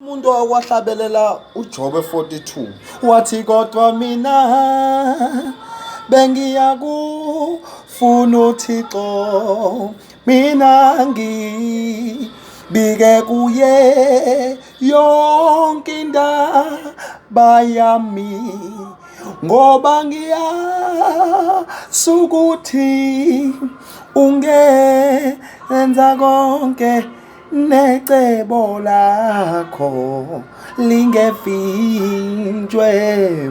Umuntu owakwahlabelela uJobe 42 wathi kodwa mina bengiyakufuna uThixo, mina ngibike kuye yonke indaba yami, ngoba ngiyazi ukuthi ungenza konke necebo lakho lingevinjwe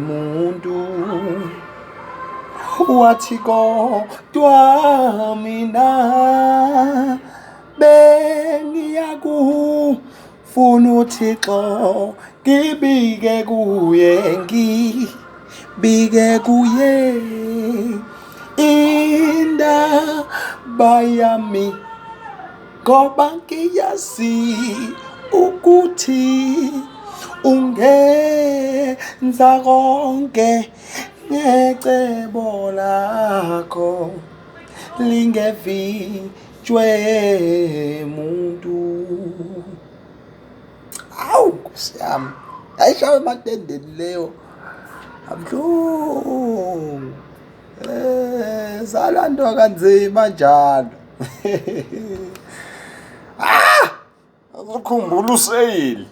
muntu. Wathi kodwa mina bengiyakufuna uThixo, ngibike kuye indaba yami, ngoba ngiyazi ukuthi ungenza konke necebo lakho lingevinjwe muntu. Awu Nkosi yami, ayishawe ematendeni leyo abuhlungu. Zalandwa kanzima njalo. Azukhumbula useyili.